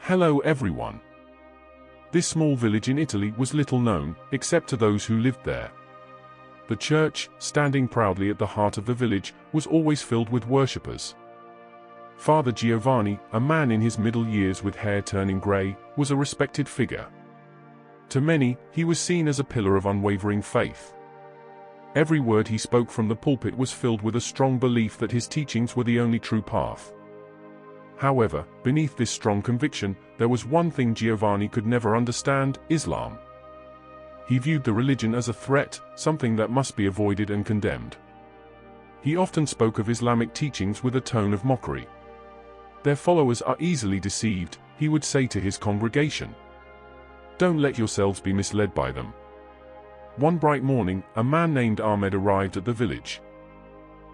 Hello everyone. This small village in Italy was little known, except to those who lived there. The church, standing proudly at the heart of the village, was always filled with worshippers. Father Giovanni, a man in his middle years with hair turning grey, was a respected figure. To many, he was seen as a pillar of unwavering faith. Every word he spoke from the pulpit was filled with a strong belief that his teachings were the only true path. However, beneath this strong conviction, there was one thing Giovanni could never understand: Islam. He viewed the religion as a threat, something that must be avoided and condemned. He often spoke of Islamic teachings with a tone of mockery. Their followers are easily deceived, he would say to his congregation. Don't let yourselves be misled by them. One bright morning, a man named Ahmed arrived at the village.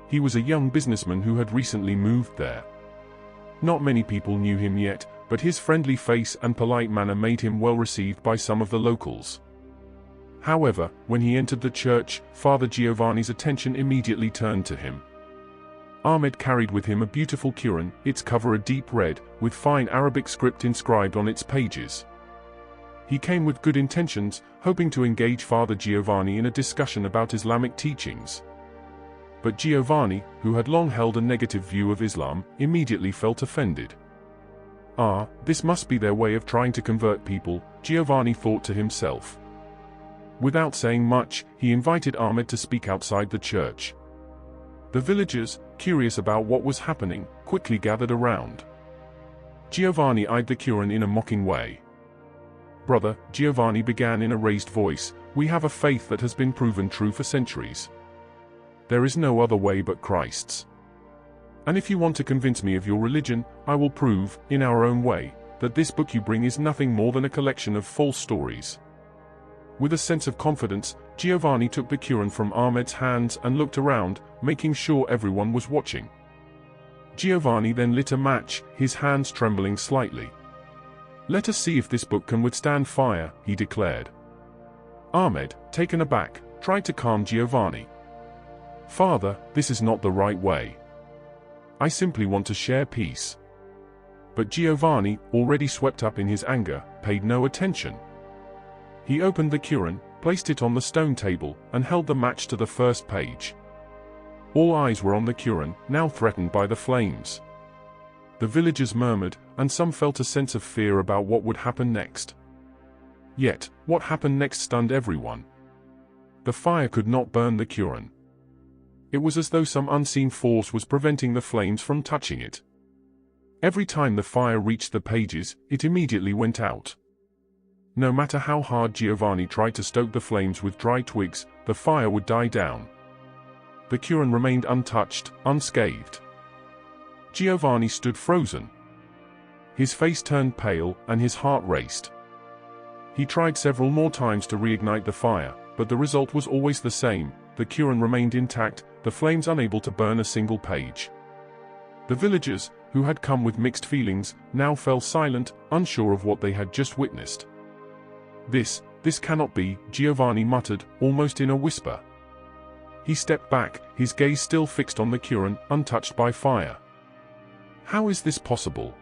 He was a young businessman who had recently moved there. Not many people knew him yet, but his friendly face and polite manner made him well received by some of the locals. However, when he entered the church, Father Giovanni's attention immediately turned to him. Ahmed carried with him a beautiful Koran, its cover a deep red, with fine Arabic script inscribed on its pages. He came with good intentions, hoping to engage Father Giovanni in a discussion about Islamic teachings. But Giovanni, who had long held a negative view of Islam, immediately felt offended. Ah, this must be their way of trying to convert people, Giovanni thought to himself. Without saying much, he invited Ahmed to speak outside the church. The villagers, curious about what was happening, quickly gathered around. Giovanni eyed the Koran in a mocking way. "Brother," Giovanni began in a raised voice, "we have a faith that has been proven true for centuries. There is no other way but Christ's. And if you want to convince me of your religion, I will prove, in our own way, that this book you bring is nothing more than a collection of false stories." With a sense of confidence, Giovanni took the Koran from Ahmed's hands and looked around, making sure everyone was watching. Giovanni then lit a match, his hands trembling slightly. "Let us see if this book can withstand fire," he declared. Ahmed, taken aback, tried to calm Giovanni. "Father, this is not the right way. I simply want to share peace." But Giovanni, already swept up in his anger, paid no attention. He opened the Koran, placed it on the stone table, and held the match to the first page. All eyes were on the Koran, now threatened by the flames. The villagers murmured, and some felt a sense of fear about what would happen next. Yet, what happened next stunned everyone. The fire could not burn the Koran. It was as though some unseen force was preventing the flames from touching it. Every time the fire reached the pages, it immediately went out. No matter how hard Giovanni tried to stoke the flames with dry twigs, the fire would die down. The Koran remained untouched, unscathed. Giovanni stood frozen. His face turned pale, and his heart raced. He tried several more times to reignite the fire, but the result was always the same: the Koran remained intact, the flames unable to burn a single page. The villagers, who had come with mixed feelings, now fell silent, unsure of what they had just witnessed. This cannot be," Giovanni muttered, almost in a whisper. He stepped back, his gaze still fixed on the Koran, untouched by fire. "How is this possible?"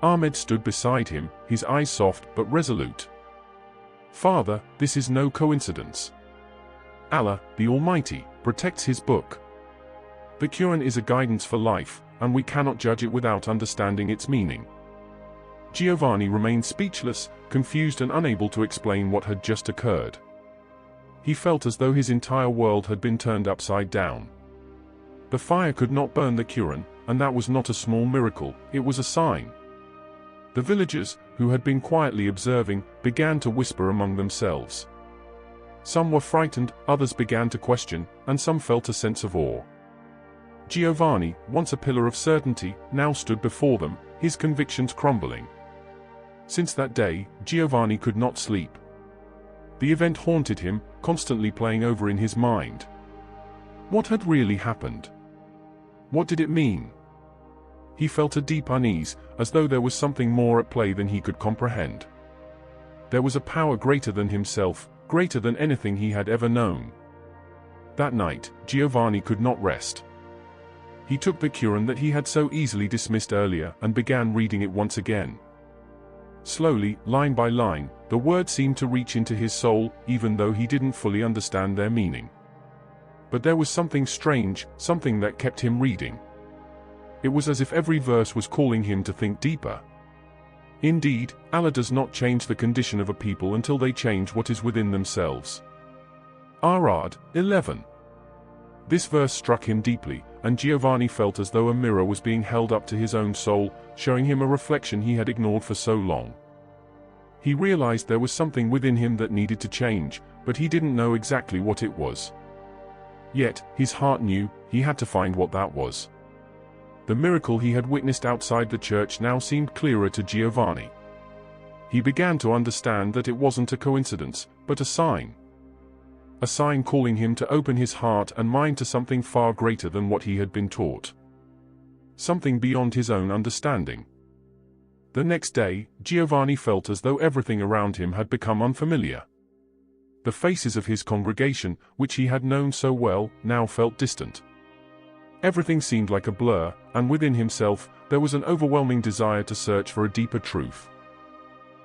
Ahmed stood beside him, his eyes soft but resolute. "Father, this is no coincidence. Allah, the Almighty, protects His book. The Koran is a guidance for life, and we cannot judge it without understanding its meaning." Giovanni remained speechless, confused and unable to explain what had just occurred. He felt as though his entire world had been turned upside down. The fire could not burn the Koran, and that was not a small miracle, it was a sign. The villagers, who had been quietly observing, began to whisper among themselves. Some were frightened, others began to question, and some felt a sense of awe. Giovanni, once a pillar of certainty, now stood before them, his convictions crumbling. Since that day, Giovanni could not sleep. The event haunted him, constantly playing over in his mind. What had really happened? What did it mean? He felt a deep unease, as though there was something more at play than he could comprehend. There was a power greater than himself, greater than anything he had ever known. That night, Giovanni could not rest. He took the Koran that he had so easily dismissed earlier and began reading it once again. Slowly, line by line, the words seemed to reach into his soul, even though he didn't fully understand their meaning. But there was something strange, something that kept him reading. It was as if every verse was calling him to think deeper. Indeed, Allah does not change the condition of a people until they change what is within themselves. Arad 11. This verse struck him deeply, and Giovanni felt as though a mirror was being held up to his own soul, showing him a reflection he had ignored for so long. He realized there was something within him that needed to change, but he didn't know exactly what it was. Yet, his heart knew, he had to find what that was. The miracle he had witnessed outside the church now seemed clearer to Giovanni. He began to understand that it wasn't a coincidence, but a sign. A sign calling him to open his heart and mind to something far greater than what he had been taught. Something beyond his own understanding. The next day, Giovanni felt as though everything around him had become unfamiliar. The faces of his congregation, which he had known so well, now felt distant. Everything seemed like a blur, and within himself, there was an overwhelming desire to search for a deeper truth.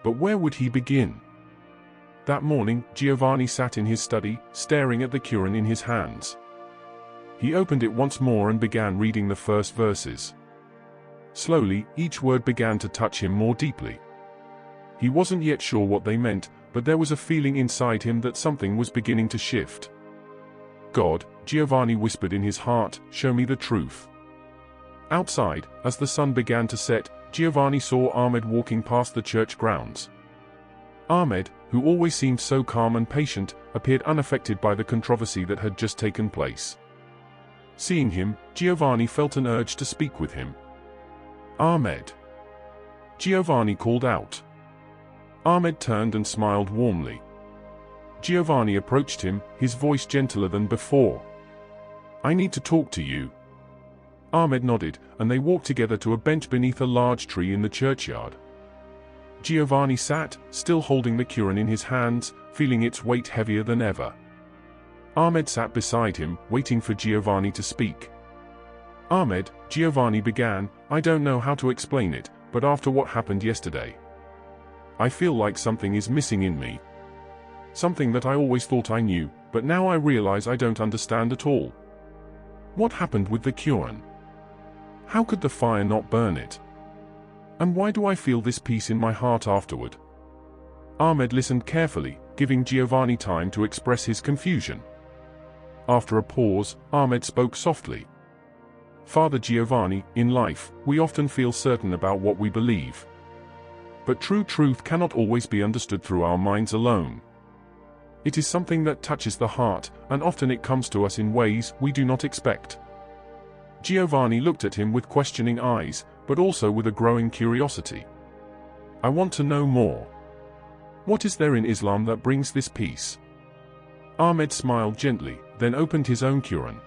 But where would he begin? That morning, Giovanni sat in his study, staring at the Koran in his hands. He opened it once more and began reading the first verses. Slowly, each word began to touch him more deeply. He wasn't yet sure what they meant, but there was a feeling inside him that something was beginning to shift. God, Giovanni whispered in his heart, show me the truth. Outside, as the sun began to set, Giovanni saw Ahmed walking past the church grounds. Ahmed, who always seemed so calm and patient, appeared unaffected by the controversy that had just taken place. Seeing him, Giovanni felt an urge to speak with him. Ahmed. Giovanni called out. Ahmed turned and smiled warmly. Giovanni approached him, his voice gentler than before. I need to talk to you. Ahmed nodded, and they walked together to a bench beneath a large tree in the churchyard. Giovanni sat, still holding the Koran in his hands, feeling its weight heavier than ever. Ahmed sat beside him, waiting for Giovanni to speak. Ahmed, Giovanni began, I don't know how to explain it, but after what happened yesterday, I feel like something is missing in me. Something that I always thought I knew, but now I realize I don't understand at all. What happened with the Koran? How could the fire not burn it? And why do I feel this peace in my heart afterward? Ahmed listened carefully, giving Giovanni time to express his confusion. After a pause, Ahmed spoke softly. Father Giovanni, in life, we often feel certain about what we believe. But true truth cannot always be understood through our minds alone. It is something that touches the heart, and often it comes to us in ways we do not expect. Giovanni looked at him with questioning eyes, but also with a growing curiosity. I want to know more. What is there in Islam that brings this peace? Ahmed smiled gently, then opened his own Koran.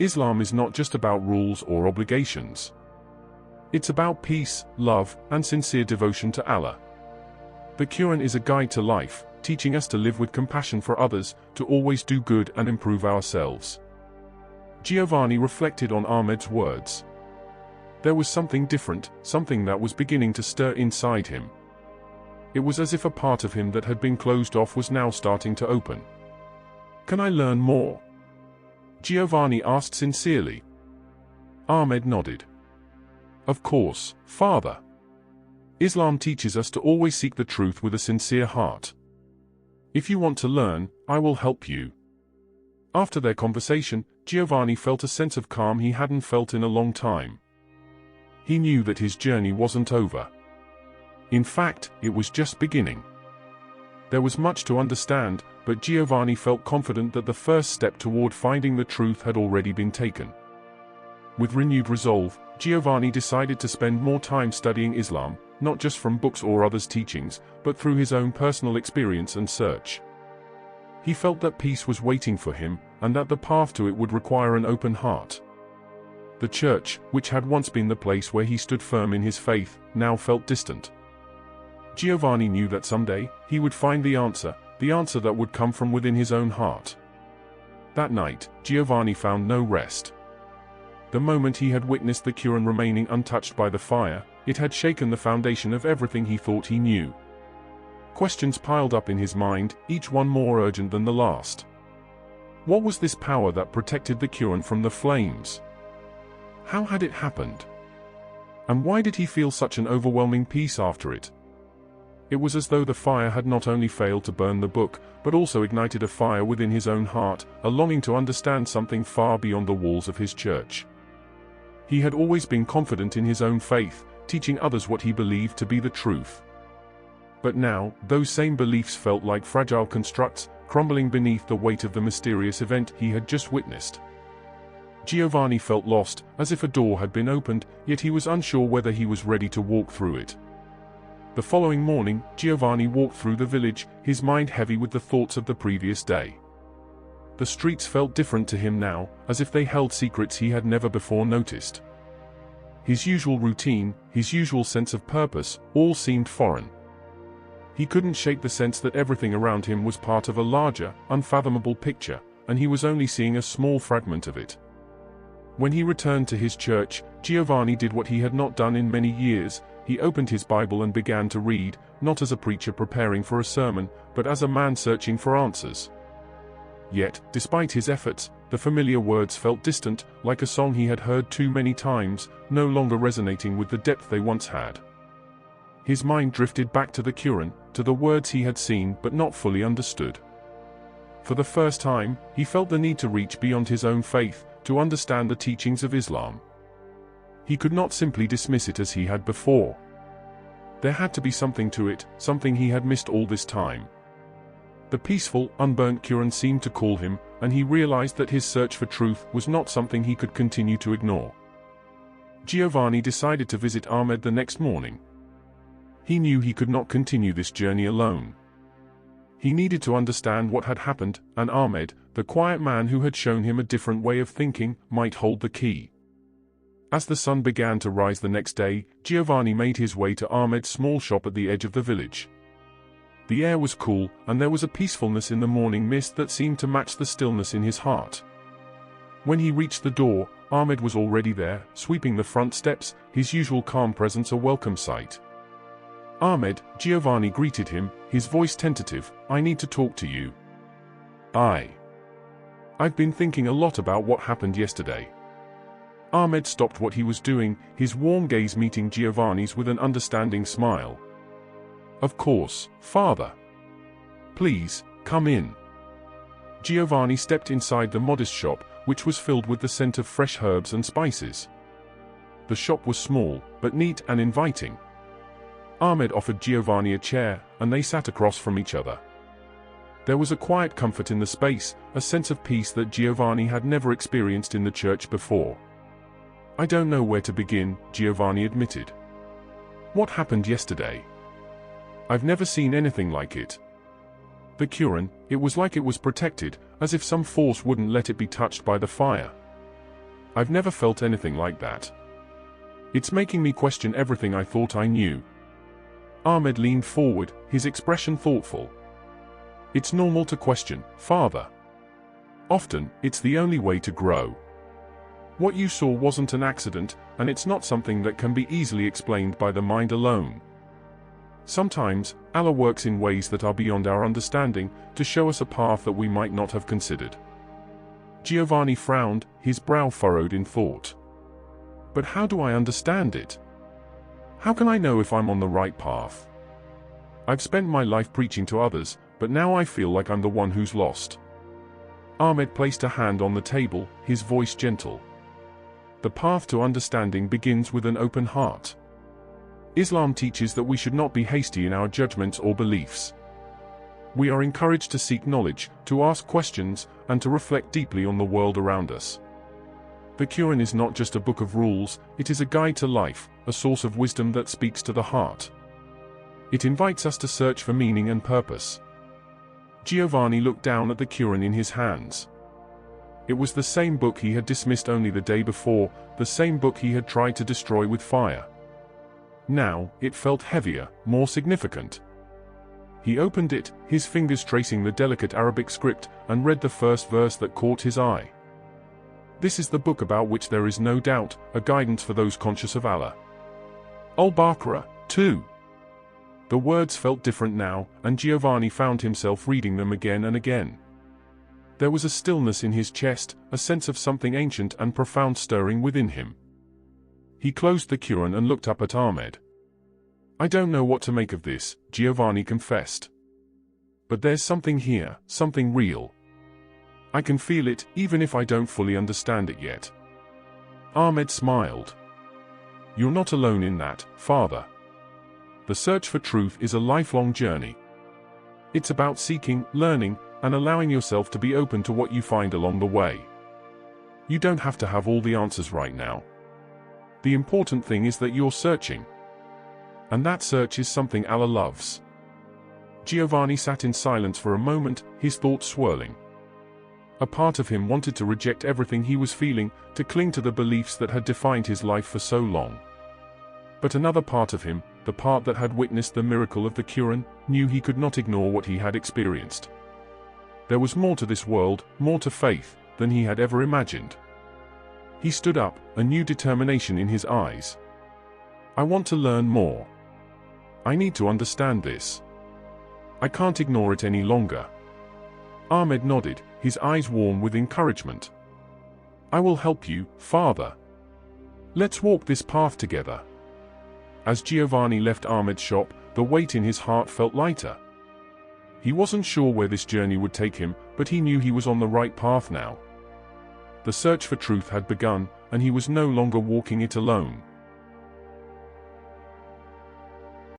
Islam is not just about rules or obligations. It's about peace, love, and sincere devotion to Allah. The Koran is a guide to life, teaching us to live with compassion for others, to always do good and improve ourselves. Giovanni reflected on Ahmed's words. There was something different, something that was beginning to stir inside him. It was as if a part of him that had been closed off was now starting to open. Can I learn more? Giovanni asked sincerely. Ahmed nodded. Of course, Father. Islam teaches us to always seek the truth with a sincere heart. If you want to learn, I will help you. After their conversation, Giovanni felt a sense of calm he hadn't felt in a long time. He knew that his journey wasn't over. In fact, it was just beginning. There was much to understand, but Giovanni felt confident that the first step toward finding the truth had already been taken. With renewed resolve, Giovanni decided to spend more time studying Islam, not just from books or others' teachings, but through his own personal experience and search. He felt that peace was waiting for him, and that the path to it would require an open heart. The church, which had once been the place where he stood firm in his faith, now felt distant. Giovanni knew that someday, he would find the answer that would come from within his own heart. That night, Giovanni found no rest. The moment he had witnessed the Koran remaining untouched by the fire, it had shaken the foundation of everything he thought he knew. Questions piled up in his mind, each one more urgent than the last. What was this power that protected the Koran from the flames? How had it happened? And why did he feel such an overwhelming peace after it? It was as though the fire had not only failed to burn the book, but also ignited a fire within his own heart, a longing to understand something far beyond the walls of his church. He had always been confident in his own faith, teaching others what he believed to be the truth. But now, those same beliefs felt like fragile constructs, crumbling beneath the weight of the mysterious event he had just witnessed. Giovanni felt lost, as if a door had been opened, yet he was unsure whether he was ready to walk through it. The following morning, Giovanni walked through the village, his mind heavy with the thoughts of the previous day. The streets felt different to him now, as if they held secrets he had never before noticed. His usual routine, his usual sense of purpose, all seemed foreign. He couldn't shake the sense that everything around him was part of a larger, unfathomable picture, and he was only seeing a small fragment of it. When he returned to his church, Giovanni did what he had not done in many years. He opened his Bible and began to read, not as a preacher preparing for a sermon, but as a man searching for answers. Yet, despite his efforts, the familiar words felt distant, like a song he had heard too many times, no longer resonating with the depth they once had. His mind drifted back to the Koran, to the words he had seen but not fully understood. For the first time, he felt the need to reach beyond his own faith, to understand the teachings of Islam. He could not simply dismiss it as he had before. There had to be something to it, something he had missed all this time. The peaceful, unburnt Koran seemed to call him, and he realized that his search for truth was not something he could continue to ignore. Giovanni decided to visit Ahmed the next morning. He knew he could not continue this journey alone. He needed to understand what had happened, and Ahmed, the quiet man who had shown him a different way of thinking, might hold the key. As the sun began to rise the next day, Giovanni made his way to Ahmed's small shop at the edge of the village. The air was cool, and there was a peacefulness in the morning mist that seemed to match the stillness in his heart. When he reached the door, Ahmed was already there, sweeping the front steps, his usual calm presence a welcome sight. "Ahmed," Giovanni greeted him, his voice tentative, "I need to talk to you." I've been thinking a lot about what happened yesterday." Ahmed stopped what he was doing, his warm gaze meeting Giovanni's with an understanding smile. "Of course, father. Please, come in." Giovanni stepped inside the modest shop, which was filled with the scent of fresh herbs and spices. The shop was small, but neat and inviting. Ahmed offered Giovanni a chair, and they sat across from each other. There was a quiet comfort in the space, a sense of peace that Giovanni had never experienced in the church before. "I don't know where to begin," Giovanni admitted. "What happened yesterday? I've never seen anything like it. The Koran, it was like it was protected, as if some force wouldn't let it be touched by the fire. I've never felt anything like that. It's making me question everything I thought I knew." Ahmed leaned forward, his expression thoughtful. "It's normal to question, father. Often, it's the only way to grow. What you saw wasn't an accident, and it's not something that can be easily explained by the mind alone. Sometimes, Allah works in ways that are beyond our understanding, to show us a path that we might not have considered." Giovanni frowned, his brow furrowed in thought. "But how do I understand it? How can I know if I'm on the right path? I've spent my life preaching to others, but now I feel like I'm the one who's lost." Ahmed placed a hand on the table, his voice gentle. "The path to understanding begins with an open heart. Islam teaches that we should not be hasty in our judgments or beliefs. We are encouraged to seek knowledge, to ask questions, and to reflect deeply on the world around us. The Koran is not just a book of rules, it is a guide to life, a source of wisdom that speaks to the heart. It invites us to search for meaning and purpose." Giovanni looked down at the Koran in his hands. It was the same book he had dismissed only the day before, the same book he had tried to destroy with fire. Now, it felt heavier, more significant. He opened it, his fingers tracing the delicate Arabic script, and read the first verse that caught his eye. This is the book about which there is no doubt, a guidance for those conscious of Allah. Al-Baqarah, 2. The words felt different now, and Giovanni found himself reading them again and again. There was a stillness in his chest, a sense of something ancient and profound stirring within him. He closed the Quran and looked up at Ahmed. "I don't know what to make of this," Giovanni confessed. "But there's something here, something real. I can feel it, even if I don't fully understand it yet." Ahmed smiled. "You're not alone in that, Father. The search for truth is a lifelong journey. It's about seeking, learning, and allowing yourself to be open to what you find along the way. You don't have to have all the answers right now. The important thing is that you're searching. And that search is something Allah loves." Giovanni sat in silence for a moment, his thoughts swirling. A part of him wanted to reject everything he was feeling, to cling to the beliefs that had defined his life for so long. But another part of him, the part that had witnessed the miracle of the Quran, knew he could not ignore what he had experienced. There was more to this world, more to faith, than he had ever imagined. He stood up, a new determination in his eyes. "I want to learn more. I need to understand this. I can't ignore it any longer." Ahmed nodded, his eyes warm with encouragement. "I will help you, Father. Let's walk this path together." As Giovanni left Ahmed's shop, the weight in his heart felt lighter. He wasn't sure where this journey would take him, but he knew he was on the right path now. The search for truth had begun, and he was no longer walking it alone.